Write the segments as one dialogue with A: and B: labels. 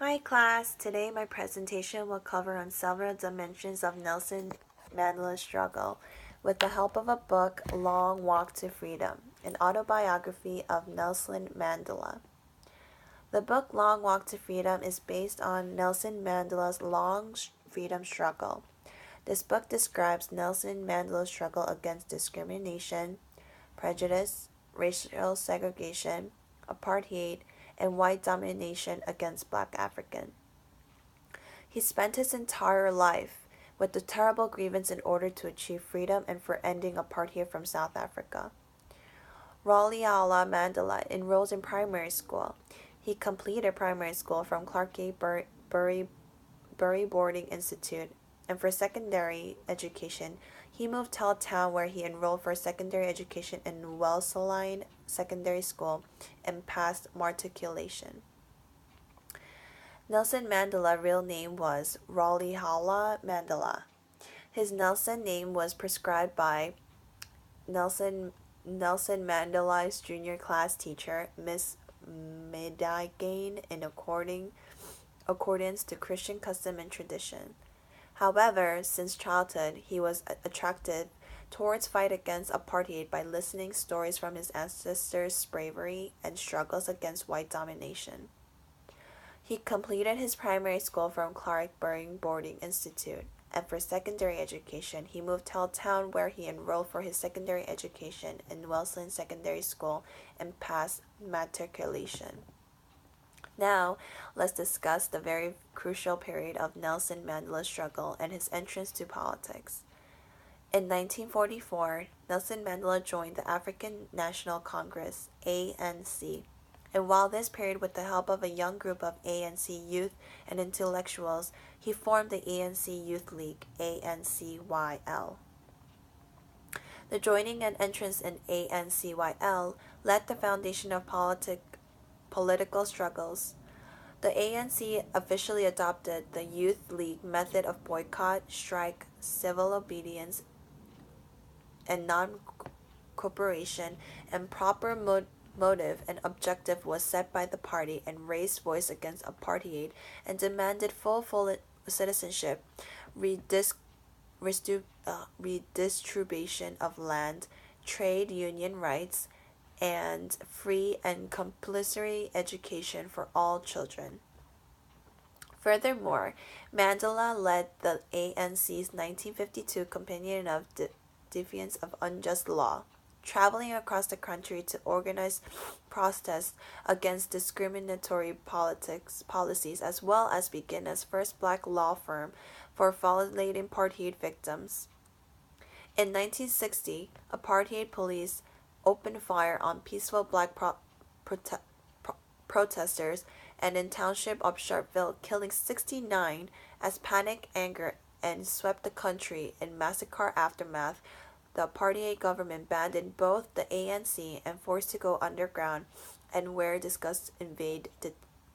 A: Hi class, today my presentation will cover on several dimensions of Nelson Mandela's struggle with the help of a book, Long Walk to Freedom, an autobiography of Nelson Mandela. The book Long Walk to Freedom is based on Nelson Mandela's long freedom struggle. This book describes Nelson Mandela's struggle against discrimination, prejudice, racial segregation, apartheid, and white domination against black Africans. He spent his entire life with the terrible grievance in order to achieve freedom and for ending apartheid from South Africa. Raleigh Mandela enrolls in primary school. He completed primary school from Clark A. Bury Boarding Institute, and for secondary education, he moved to a town where he enrolled for secondary education in Wellesley Secondary School and passed matriculation. Nelson Mandela's real name was Raleigh Mandela. His Nelson name was prescribed by Nelson Mandela's junior class teacher, Miss Medagain, in accordance to Christian custom and tradition. However, since childhood, he was attracted towards fight against apartheid by listening stories from his ancestors' bravery and struggles against white domination. He completed his primary school from Clark Boarding Institute, and for secondary education, he moved to a town where he enrolled for his secondary education in Wellesley Secondary School and passed matriculation. Now, let's discuss the very crucial period of Nelson Mandela's struggle and his entrance to politics. In 1944, Nelson Mandela joined the African National Congress, ANC, and while this period, with the help of a young group of ANC youth and intellectuals, he formed the ANC Youth League, ANCYL. The joining and entrance in ANCYL led the foundation of political struggles. The ANC officially adopted the Youth League method of boycott, strike, civil obedience, and non-cooperation, and proper motive and objective was set by the party and raised voice against apartheid and demanded full citizenship, redistribution of land, trade union rights, and free and compulsory education for all children. Furthermore, Mandela led the ANC's 1952 Campaign of Defiance of Unjust Law, traveling across the country to organize protests against discriminatory policies, as well as begin his first black law firm for validating apartheid victims. In 1960, apartheid police opened fire on peaceful black protesters and in township of Sharpeville, killing 69 as panic, anger, and swept the country in massacre aftermath. The apartheid government banned both the ANC and forced to go underground and where discussed invade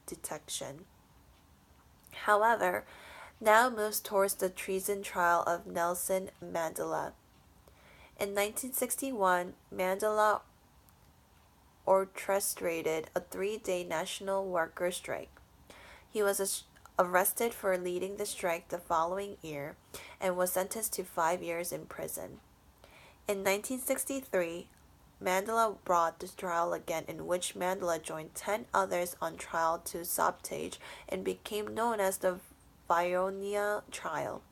A: detection. However, now moves towards the treason trial of Nelson Mandela. In 1961, Mandela orchestrated a 3-day national worker strike. He was arrested for leading the strike the following year and was sentenced to 5 years in prison. In 1963, Mandela brought the trial again, in which Mandela joined 10 others on trial to sabotage and became known as the Vionia trial.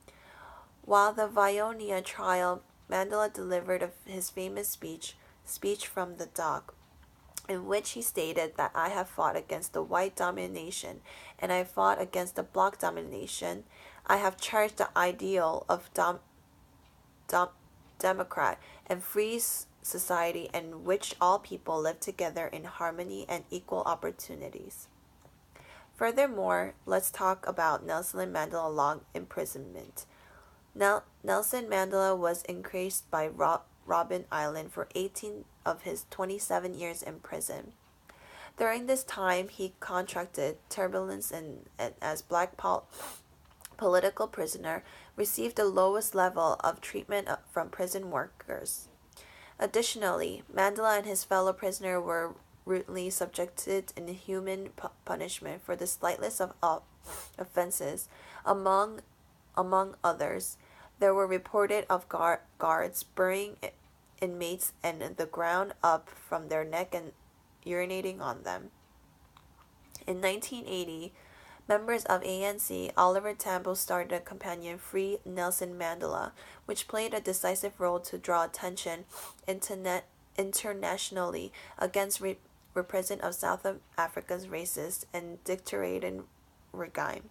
A: While the Vionia trial, Mandela delivered his famous speech from the dock, in which he stated that I have fought against the white domination and I fought against the black domination. I have cherished the ideal of democrat and free society in which all people live together in harmony and equal opportunities. Furthermore, let's talk about Nelson Mandela's long imprisonment. Nelson Mandela was incarcerated by Robben Island for 18 of his 27 years in prison. During this time, he contracted tuberculosis and as black political prisoner, received the lowest level of treatment from prison workers. Additionally, Mandela and his fellow prisoners were routinely subjected inhuman punishment for the slightest of offenses. Among among others, there were reported of guards burying inmates in the ground up from their neck and urinating on them. In 1980, members of ANC, Oliver Tambo started a campaign Free Nelson Mandela, which played a decisive role to draw attention internationally against repression of South Africa's racist and dictatorial regime.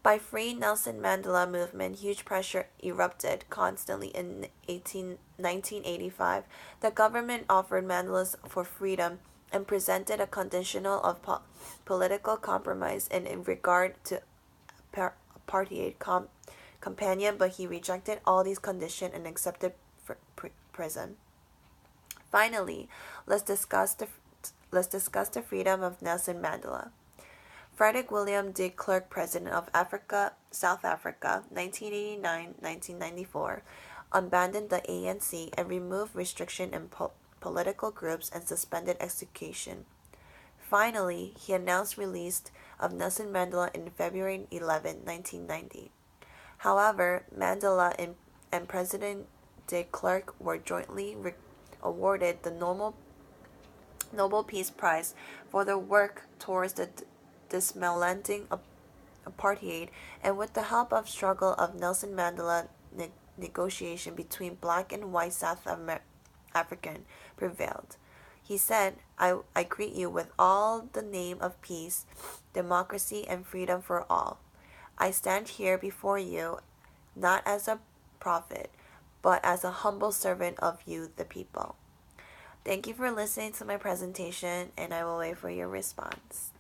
A: By Free Nelson Mandela movement, huge pressure erupted constantly in 1985. The government offered Mandela's for freedom and presented a conditional of political compromise in regard to apartheid companion, but he rejected all these conditions and accepted prison. Finally, let's discuss the freedom of Nelson Mandela. Frederick William de Klerk, President of South Africa, 1989-1994, abandoned the ANC and removed restriction in political groups and suspended execution. Finally, he announced release of Nelson Mandela in February 11, 1990. However, Mandela and President de Klerk were jointly awarded the Nobel Peace Prize for their work towards the dismantling apartheid, and with the help of struggle of Nelson Mandela, negotiation between black and white South African prevailed. He said, I greet you with all the name of peace, democracy, and freedom for all. I stand here before you not as a prophet, but as a humble servant of you, the people. Thank you for listening to my presentation, and I will wait for your response.